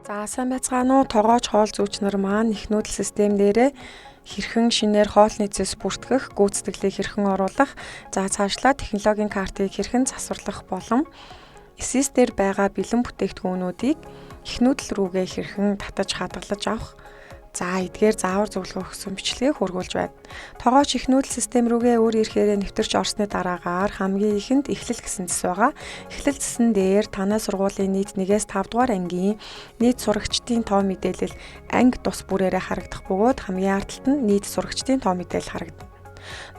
За сайн байцгаана уу? Тогооч хоол зүүч нар маань их нүүдэл систем дээрээ хэрхэн шинээр хоол нийцээс бүртгэх, гүйцэтгэлийг хэрхэн оруулах, за цаашлаа технологийн картыг хэрхэн засварлах болон SIS дээр байгаа бэлэн бүтээгдэхүүнүүдийг их нүүдэл рүүгээ хэрхэн татаж хадгалж авах. За эдгээр заавар зөвлөгөө өгсөн бичлэгийг хургуулж байна. Тогооч их нүүдэл систем рүүгээ өөр ирэхээр нэвтэрч орсны дараагаар хамгийн ихэнд эхлэл гэсэн зэс байгаа. Эхлэл зэсэн дээр танай сургуулийн нийт 1-ээс 5 дугаар ангийн нийт сурагчдын тоо мэдээлэл анги тус бүрээрээ харагдах бөгөөд хамгийн ард талд нь нийт сурагчдын тоо мэдээлэл харагдана.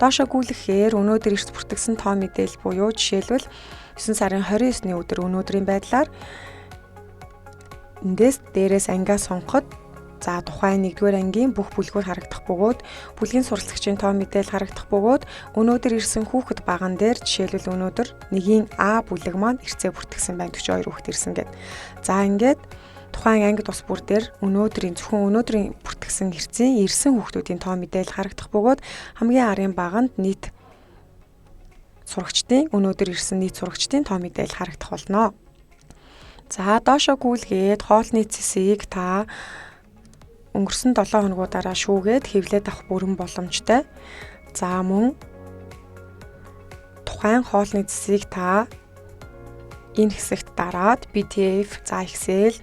Доошоо гүйлгэхээр өнөөдөр эрс бүртгэсэн тоо мэдээлэл буюу жишээлбэл 9 сарын 29-ны өдөр өнөөдрийн байдлаар эндээс дээрээс ангиа сонгоход за тухайн 1-р ангийн бүх бүлгүүд харагдах бөгөөд бүлгийн суралцагчийн тоо мэдээлэл харагдах бөгөөд өнөөдөр ирсэн хүүхэд баган дээр жишээлбэл өнөөдөр 1-ийн А бүлэг маань эрсээ бүртгэсэн байна 42 хүүхэд ирсэн гэд. За ингээд тухайн анги тус бүр дээр зөвхөн өнөөдрийн бүртгэсэн эрсийн ирсэн хүүхдүүдийн тоо мэдээлэл харагдах бөгөөд хамгийн арын баганд нийт сурагчдын өнөөдөр ирсэн нийт сурагчдын тоо мэдээлэл харагдах болно. За доошоо гүйлгээд хоолны цэсийг та өнгөрсөн 7 хоногудаараа шүүгээд хэвлээд авах бүрэн боломжтой. За мөн тухайн хоолны цэсийг та энэ хэсэгт дараад PDF, за Excel,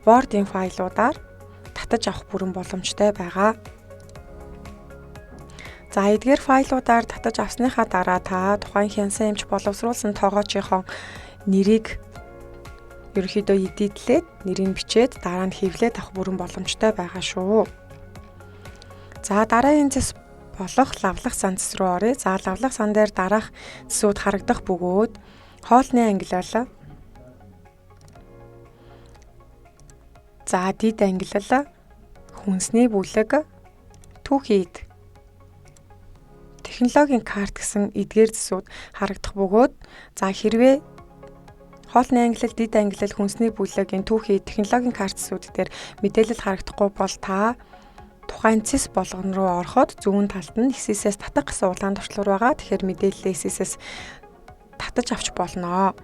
Word-ийн файлуудаар татаж авах бүрэн боломжтой байгаа. За эдгээр файлуудаар татаж авсныхаа дараа та тухайн хянсан эмч боловсруулсан тоогоочийнхоо нэрийг ерөнхийдөө эдитлээд нэрийг бичээд дараа нь хэвлээд авах бүрэн боломжтой байгаа шүү. За дараагийн зэс болох лавлах сан зэс рүү оръё. За лавлах сан дээр дараах зэсүүд харагдах бөгөөд хоолны ангиллал, за дид ангиллал, хүнсний бүлэг, түүхийд технологийн карт гэсэн эдгээр зэсүүд харагдах бөгөөд за хэрвээ хоолны ангиллал, дид ангиллал, хүнсний бүлэгийн түүхий технологийн карт зэсүүд дээр мэдээлэл харагдахгүй бол та тухайн цэс болгон руу ороход зүүн талд нь SIS-ээс татах гэсэн улаан товчлуур байгаа. Тэгэхээр мэдээллээ SIS-ээс татаж авч болно.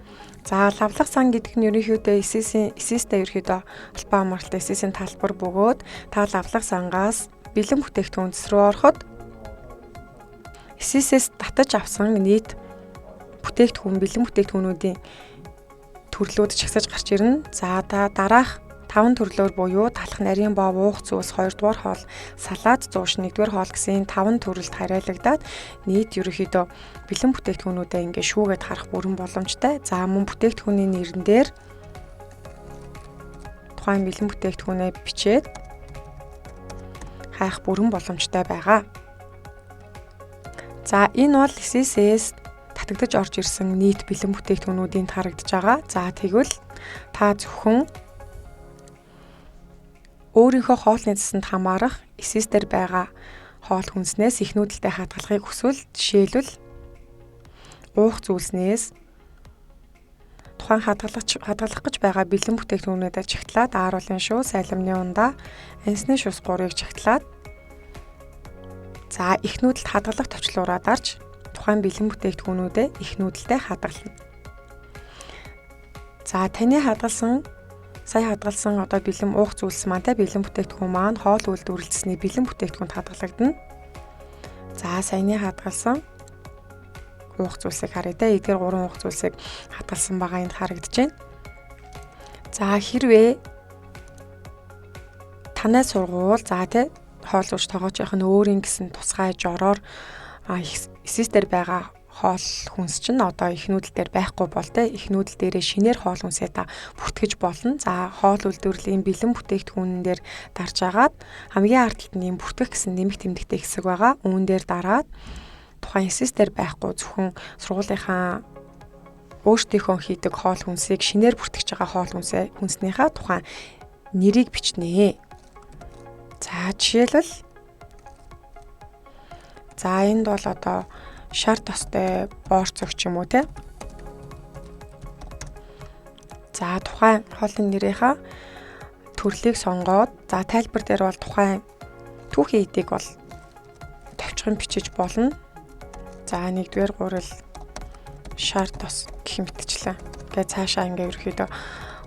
За лавлах сан гэдэг нь ерөнхийдөө SIS-тэй ерөнхийдөө холбоо амралтай SIS-ийн талбар бөгөөд та лавлах сангаас бэлэн бүтээгдэхүүн зэс рүү ороход SIS-ээс татаж авсан нийт бэлэн бүтээгдэхүүнүүдийн төрлүүд чагсаж гарч ирнэ. За дараах 5 төрлөөр буюу талах нарийн боо, уух зүйлс, 2 дугаар хоол, салаад, зууш, 1-р хоол гэсэн 5 төрөлд хариалагдаад нийт ерөнхийдөө бэлэн бүтээгдэхүүнүүдээ ингээ шүүгээд харах бүрэн боломжтой. За мөн бүтээгдэхүүний нэрэн дээр тухайн бэлэн бүтээгдэхүүнээ бичээд хайх бүрэн боломжтой байгаа. За энэ бол SIS-ээс татагдаж орж ирсэн нийт бэлэн бүтээгдэхүүнүүдийн харагдаж байгаа. За тэгвэл та зөвхөн өөрийнхөө хоолны цэсэнд хамаарах SIS дээр байгаа хоол хүнснээс их нүүдэлтэй хадгалахыг хүсвэл жишээлбэл уух зүйлснээс тухайн хадгалах гэж байгаа бэлэн бүтээгдэхүүнүүдэд чагтлаад ааруулын шуу, сайлмны ундаа, анисны шус 3-ыг чагтлаад за их нүүдэлд хадгалах товчлуураа дарж тухайн бэлэн бүтээгдэхүүнүүдэд их нүүдэлтэй хадгална. За таны сая хадгалсан одоо бэлэн уух зүйлс мантай бэлэн бүтээгдэхүүн маань хоол үйлдвэрлэлцсний бэлэн бүтээгдэхүүнд хадгалагдана. За саяны хадгалсан уух зүйлсийг харъя да. Эдгээр 3 уух зүйлсийг хадгалсан байгаа энд харагдаж байна. За хэрвээ танай сургууль хоол зурж тоогоочийнх нь өөрийн гэсэн тусгай жороор SIS дээр байгаа хоол хүнс чинь одоо их нүүдэл дээр байхгүй бол их нүүдэл дээрээ шинээр хоол хүнсээ та бүртгэж болно. За хоол үйлдвэрлэлийн бэлэн бүтээгдэхүүнэн дээр дарж агаад хамгийн ард талд нь юм бүртгэх гэсэн нэмэх тэмдэгтэй хэсэг байгаа. Үүн дээр дараад тухайн SIS дээр байхгүй зөвхөн сургуулийнхаа өөрсдийнхөө хийдэг хоол хүнсийг шинээр бүртгэж байгаа хоол хүнснийхаа тухайн нэрийг бичнэ. За жишээлбэл энд бол одоо шар тостой боорцог ч юм уу те. За тухайн хоолны нэрийнхаа төрлийг сонгоод за тайлбар дээр бол тухайн түүхий эдийг бол товчхон бичиж болно. За 1-р гурил шар тос гэх мэтчлэн. Тэгээ цаашаа ингээ ерөөхдөө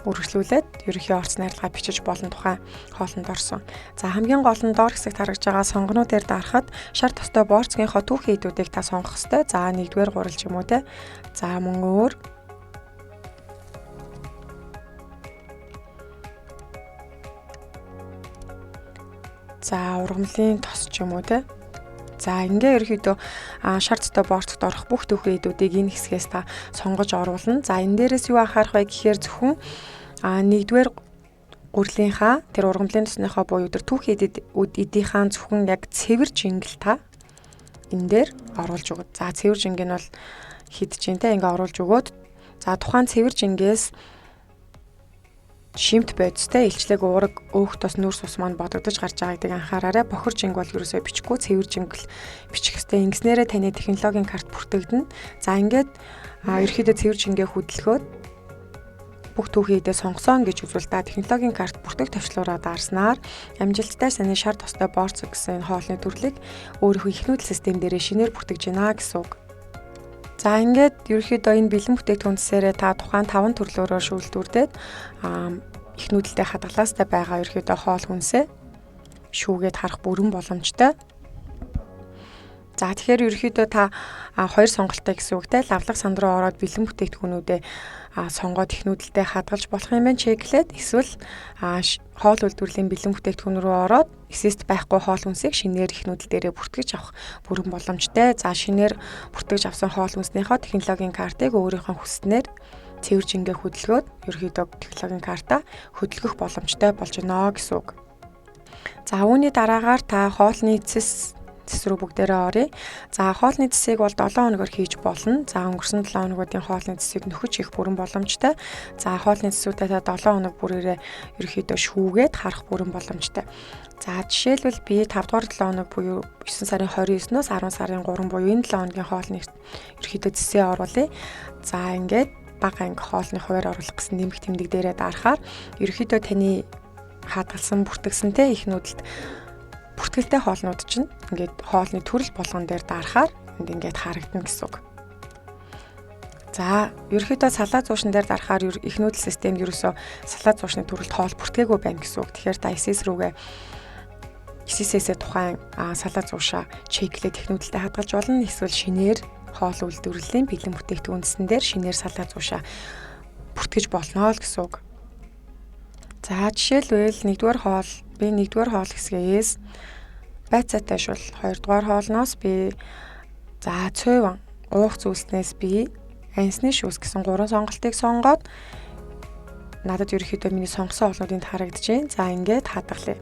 үргэлжлүүлээд ерөнхий орц найрлагаа бичиж болон тухайн хоолнд орсон. За хамгийн гол нь доор хэсэгт харагдж байгаа сонгонуудээр дарахад шар тостой борцгийнхоо түүхийн эдүүдийг та сонгох ёстой. За 1-р гурал ч юм уу те. За мөн өөр. За ургамлын тос ч юм уу те. За ингээ ерөөхдөө шар тостой борцогт орох бүх түүхийн эдүүдийг энэ хэсгээс та сонгож оруулна. За энэ дээрээс юу анхаарах вэ гэхээр зөвхөн 1-р гурлынхаа тэр ургамлын тосныхоо буюу тэр түүхийн эдийнхаа зөвхөн яг цэвэр жингэл та энэ дээр оруулж өгöd. За цэвэр жинг нь бол хидж जैन те ингээ оруулж өгөөд за тухайн цэвэр жингээс шимт бодистой илчлэг уураг өөх тос нүрс ус маань бодогдож гарч байгаа гэдгийг анхаараарай. Бохор жинг бол ерөөсөө бичихгүй цэвэр жингэл бичих хэвээр ингэснээрээ таны технологийн карт бүртгэгдэнэ. За ингээд ерөөхдөө цэвэр жингээ хөдөлгөөд бүх түүхийдээ сонгосон гэж үзвэл та технологийн карт бүртгэх төвчлөөрөө даарснаар амжилттай саны шар тостой борцог гэсэн энэ хоолны төрлийг өөрийнхөө их нүүдэл систем дээрээ шинээр бүртгэж гинэ гэсэн үг. За ингээд ерөөхдөө энэ бэлэн бүтээгдэхүүн цэсээрээ та тухайн 5 төрлөөрөө шүүлтүүрдээд их нүүдэлтэй хадгалаастай байгаа ерөөхдөө хоол хүнсээ шүүгээд харах бүрэн боломжтой. За тэгэхээр ерөөхдөө та хоёр сонголттой гэсэн үг те лавлах санд руу ороод бэлэн бүтээгдэхүүнүүдээ сонгоод их нүүдэлтэй хадгалж болох юм байна чеклээд эсвэл хоол үйлдвэрлэлийн бэлэн бүтээгдэхүүн рүү ороод эсэст байхгүй хоол хүнсийг шинээр их нүүдэл дээрээ бүртгэж авах бүрэн боломжтой. За шинээр бүртгэж авсан хоол хүнснийхөө технологийн картыг өөрийнхөө хүснээр цэвэр жингээ хөдөлгөөд ерөөхдөө технологийн картаа хөдөлгөх боломжтой болж байна гэсэн үг. За үүний дараагаар та хоолны цэс рүү бүгдээрээ оръё. За хоолны цэсийг бол 7 хоногор хийж болно. За өнгөрсөн 7 хоногуудын хоолны цэсийг нөхөж хийх бүрэн боломжтой. За хоолны цэсүүдээ та 7 хоног бүрээрээ ерөөхдөө шүүгээд харах бүрэн боломжтой. За жишээлбэл би 5 дугаар 7 хоног буюу 9 сарын 29-ноос 10 сарын 3 буюу энэ 7 хоногийн хоолны ерөөхдөө цэсээ оруулъя. За ингээд бага анги хоолны хуваар оруулах гэсэн нэмэх тэмдэг дээрээ дарахаар ерөөхдөө таны хадгалсан бүртгэсэнтэй их нүүдэлд бүртгэлтэй хоолнууд чинь ингээд хоолны төрөл болгон дээр дарахаар ингээд харагдана гэсэн үг. За ерөөхдөө салаа зуушин дээр дарахаар их нүүдэл системд ерөөсөө салаа зуушны төрөлд хоол бүртгээгүй байна гэсэн үг. Тэгэхээр та эсэс рүүгээ эсэсээсээ тухайн салаа зуушаа чеклээд их нүүдэлтэй хадгалж болно. Эсвэл шинээр хоол үйлдвэрлэлийн бэлэн бүтээгдэхүүнсэн дээр шинээр салаа зуушаа бүртгэж болно л гэсэн үг. За жишээлбэл 1-р хоол би 1-р хоол хэсгээс байцаатай шул 2-р хоолноос би за цөөвөн уух зүйлснээс би ансны шүүс гэсэн 3 сонголтыг сонгоод надад ерөөхдөө миний сонгосон хоолнуудыг харагдаж байна. За ингээд хадгалъя.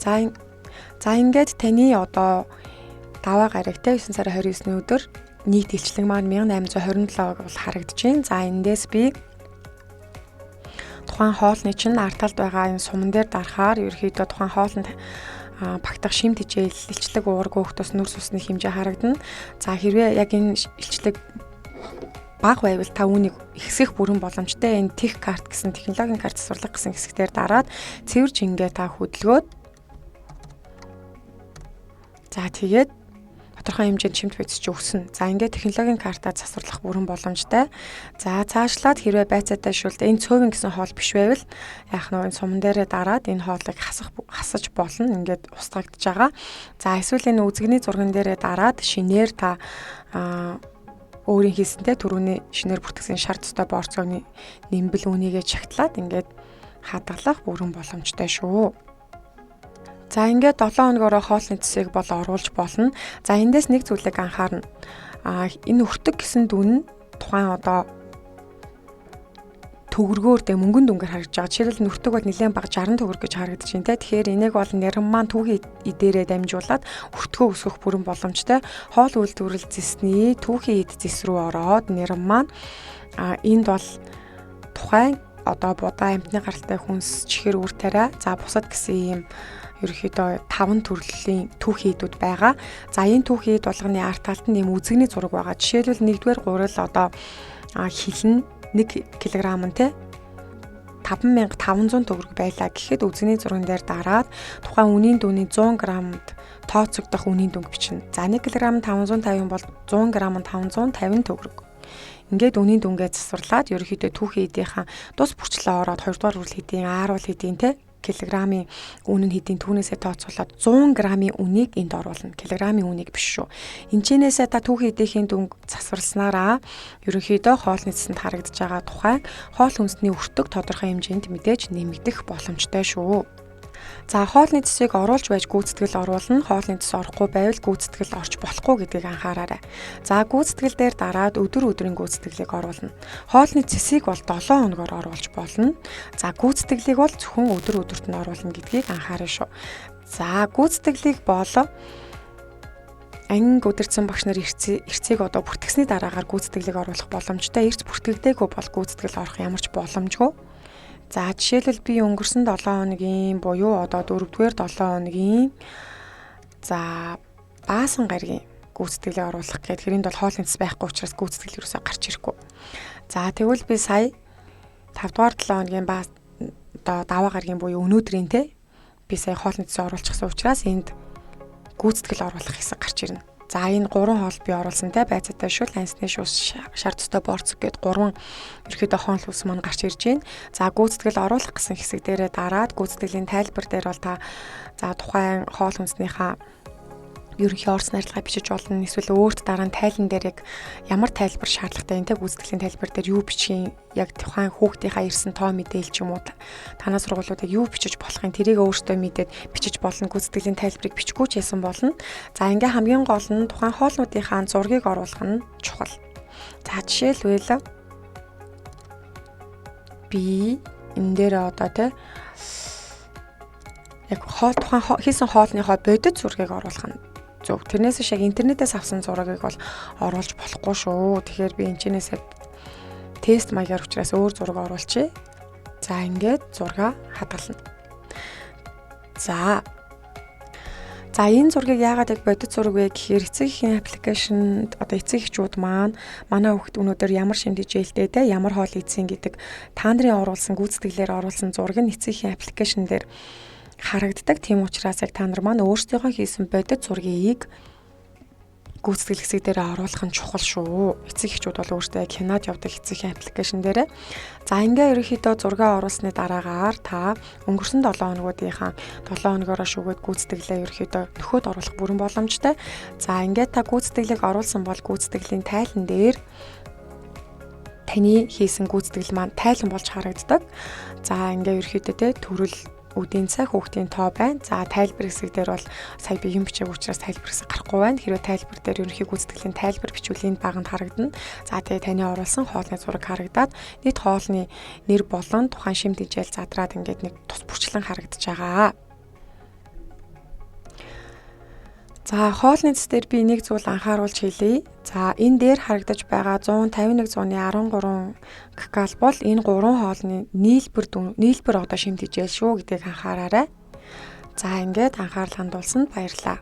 За ингээд таны одоо даваа гарагтай 9 сарын 29-ны өдөр нийт илчлэг маань 1827 бол харагдаж байна. За эндээс би тухайн хоолны чинь ард талд байгаа энэ суман дээр дарахаар ерөөхдөө тухайн хоолнд багтах шимт хичээл илчлэг уург өөх тус нүрс усны хэмжээ харагдана. За хэрвээ яг энэ илчлэг бага байвал та үүнийг ихсэх бүрэн боломжтой. Энэ тех карт гэсэн технологийн карт засварлах гэсэн хэсгээр дараад цэвэр жингээ та хөдөлгөөд за тэгээд тодорхой хэмжээнд шимт бодис ч өгсөн. За ингээд технологийн картаа засварлах бүрэн боломжтой. За цаашлаад хэрвээ байцаатай шүлд энэ цөөвин гэсэн хоол биш байвал яах нь энэ суман дээрээ дараад энэ хоолыг хасаж болно. Ингээд устгагдж байгаа. За эсвэл энэ үзэгний зурган дээрээ дараад шинээр та өөрийн хийсэнтэй түрүүний шинээр бүртгэсэн шар тостой борцооны нэмбэл үнийгээ чагтлаад ингээд хадгалах бүрэн боломжтой шүү. За ингээд 7 хоногоороо хоолны цэсийг бол оруулж болно. За эндээс нэг зүйлийг анхаарна. Энэ өртөг гэсэн дүн тухайн одоо төгрөгөөр дэ мөнгөн дүнгээр харагдаж байгаа. Жишээлбэл нүртэг бол нэлээд бага 60 төгрөг гэж харагдаж байна те. Тэгэхээр энийг бол нэрэн маань түүхийн эдээрээ дамжуулаад өртгөө өсгөх бүрэн боломжтой. Хоол үйлдвэрлэл зэсний түүхийн эд зэс рүү ороод нэрэн маань энд бол тухайн одоо будаа амтны гаралтай хүнс чихэр үр тариа за бусад гэсэн ийм ерөөхдөө 5 төрлийн түүхийн эдүүд байгаа. За энэ түүхийн эд болгоны арт талд нь ийм үзэгний зураг байгаа. Жишээлбэл 1-р гурал одоо хилэн 1 кг нь те 5500 төгрөг байлаа гэхэд үзэгний зурган дээр дараад тухайн үнийн дүүний 100 грамд тооцогдох үнийн дүнг бичнэ. За 1 кг нь 550 бол 100 грам нь 550 төгрөг. Ингээд үнийн дүнгээ засварлаад ерөнхийдөө түүхийн эдийнхэн тус бүрчлээ ороод 2 дугаар хүрэл хэдийн ааруул хэдийн те килограммын үн нь хэдийн түүнээсээ тооцоолоод 100 граммын үнийг энд оруулна. Килограммын үнийг биш шүү. Энчнээсээ та түүхийн эдийнхийн дүнг засварласнараа ерөнхийдөө хоол нийцэнд харагдаж байгаа тухай хоол хүнсний өртөг тодорхой хэмжээнд мэдээж нэмэгдэх боломжтой шүү. За хоолны цэсийг оруулж байж гүйцэтгэл оруулна. Хоолны цэс орохгүй байвал гүйцэтгэл орж болохгүй гэдгийг анхаараарай. За гүйцэтгэл дээр дараад өдрийн гүйцэтгэлийг оруулна. Хоолны цэсийг бол 7 хоногор оруулж болно. За гүйцэтгэлийг бол зөвхөн өдөрт нь оруулна гэдгийг анхаарай шүү. За гүйцэтгэлийг бол анги өдөрцөн багш нар эрцийг одоо бүртгэсний дараагаар гүйцэтгэлийг оруулах боломжтой. Эрц бүртгэгдээгүй бол гүйцэтгэл орох ямар ч боломжгүй. За жишээлбэл би өнгөрсөн 7 хоногийн буюу одоо 4-р 7 хоногийн за баасан гаригийн гүйцэтгэлийг оруулах гэдэг хэрэнд бол хоолны цэс байхгүй учраас гүйцэтгэл юусаа гарч ирэхгүй. За тэгвэл би сая 5-р 7 хоногийн одоо даваа гаригийн буюу өнөөдрийн те би сая хоолны цэс оруулчихсан учраас энд гүйцэтгэл оруулах хэсэг гарч ирнэ. За энэ 3 хоол би оруулсан те байцаатай шүл, анисны шүүс, шар төстэй борцог гэд 3 ерөөдөө хоол хүнс маань гарч ирж байна. За гүйцэтгэл оруулах гэсэн хэсэг дээрээ дараад гүйцэтгэлийн тайлбар дээр бол та за тухайн хоол хүнснийхаа ерөнхий орц найрлагыг бичиж болно. Эсвэл өөрт дараа нь тайлан дээр яг ямар тайлбар шаардлагатай энэ гүйцэтгэлийн тайлбар дээр юу бичих яг тухайн хүүхдийнхаа ирсэн тоо мэдээлэл ч юм уу танаас сургуулиудад юу бичиж болохын тэрийг өөртөө мэдээд бичиж болно. Гүйцэтгэлийн тайлбарыг бичихгүй ч ясан болно. За ингээ хамгийн гол нь тухайн хоолнуудынхаа зургийг оруулах нь чухал. За жишээлбэл би энэ дээр одоо яг тухайн хийсэн хоолныхоо бодит зургийг оруулах нь зөв. Тэрнээс шиг интернетээс авсан зургийг бол оруулж болохгүй шүү. Тэгэхээр би энэчнээс тест маягаар учраас өөр зураг оруулчихъя. За ингээд зураг хадгална. За энэ зургийг яагаад яг бодит зураг вэ гэхээр эцэг эхийн аппликейшнд одоо эцэг эхчүүд маань манай хүүхд өнөөдөр ямар шимт хичээлтэй те ямар хоол идсэн гэдэг та нарын оруулсан гүйцэтгэлээр оруулсан зураг нь эцэг эхийн аппликейшн дээр харагддаг. Тийм учраас яг та нар маань өөрсдийнхөө хийсэн бодит зургийг гүйцэтгэл хэсэг дээр оруулах нь чухал шүү. Эцэг эхчүүд бол өөрсдөө яг хянаад явдаг эцэг аппликейшн дээр. За ингээ ерөнхийдөө зураг оруулсны дараагаар та өнгөрсөн 7 хоногуудынхаа 7 хоногоороо шүүгээд гүйцэтгэлээ ерөнхийдөө нөхөд оруулах бүрэн боломжтой. За ингээ та гүйцэтгэлийг оруулсан бол гүйцэтгэлийн тайлан дээр таны хийсэн гүйцэтгэл маань тайлан болж харагддаг. За ингээ ерөнхийдөө төрөл үдийн цаг хүүхдийн тоо байна. За тайлбар хэсэг дээр бол сая би юм бичээг учраас тайлбар хэсэг гарахгүй байна. Хэрвээ тайлбар дээр ерөнхий гүйцэтгэлийн тайлбар бичүүлэнд баганд харагдана. За тэгээ таны оруулсан хоолны зураг харагдаад нийт хоолны нэр болон тухайн шимт хичээл задраад ингээд нэг тус бүрчлэн харагдаж байгаа. За хоолны цэс дээр би нэг зүйл анхааруулж хэлье. За энэ дээр харагдаж байгаа 151-13 ккал бол энэ 3 хоолны нийлбэр одоо шимт хичээл шүү гэдгийг анхаараарай. За ингээд анхаарал хандуулсанд баярлалаа.